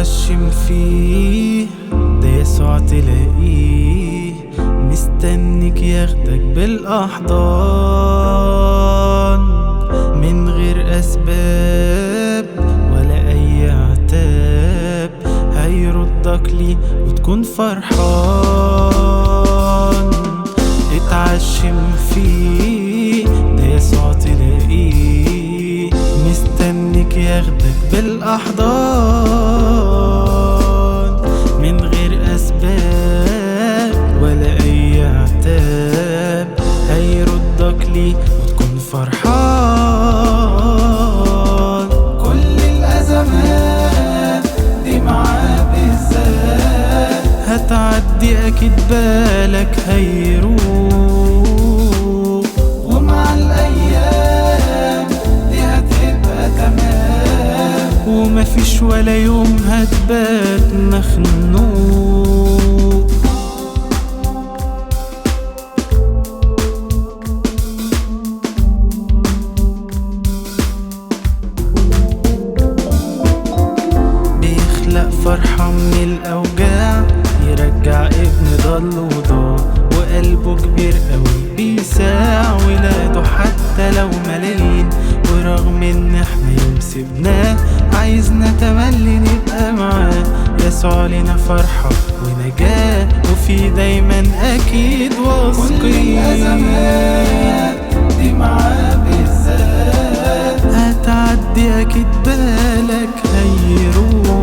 اتعشم فيه ده يسوع تلاقيه مستنيك ياخدك بالاحضان من غير اسباب ولا اي عتاب، هيردك ليه وتكون فرحان. اتعشم فيه ده يسوع تلاقيه مستنيك ياخدك بالاحضان من غير اسباب ولا اي عتاب، هيردك ليه وتكون فرحان. كل الازمات دي معاه بالذات هتعدي اكيد بالك هيروح، ومع الايام دي هتبقى تمام، ومفيش ولا يوم هتبات مخنوق. بيخلق فرحة من الأوجاع، يرجع ابن ضل وضاع وقلبه كبير قوي بيساع ولاده حتى لو ملايين. ورغم ان احنا يوم سيبناه عايزنا تملي نبقى معاه. يسوع لنا فرحة ونجاة وفي دايما اكيد واثقين. كل الازمات دي معاه بالذات هتعدي اكيد بالك هيروح،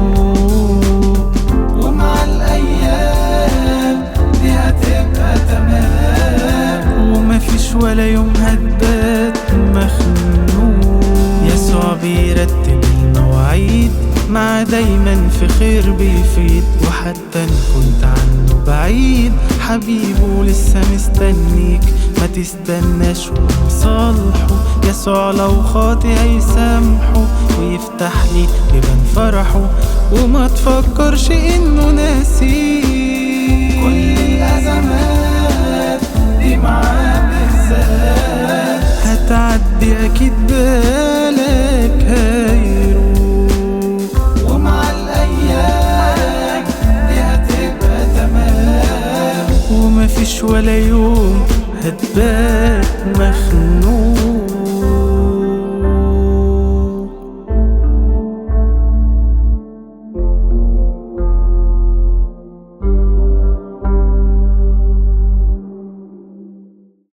ومع الايام دي هتبقى تمام، ومفيش ولا يوم هتبات مخنوق. يسوع بيرتب المواعيد مع دايما في خير بيفيد، وحتى ان كنت عنه بعيد حبيبه لسه مستنيك. ما تستناش ومصالحه، يسوع لو خاطي هيسامحه ويفتح لي بيبان فرحه، وما تفكرش انه ناسيك. كل الازمات دي معاه بالذات هتعدي اكيد بالك هيروح، ومع الايام دي هتبقى تمام، ومفيش ولا يوم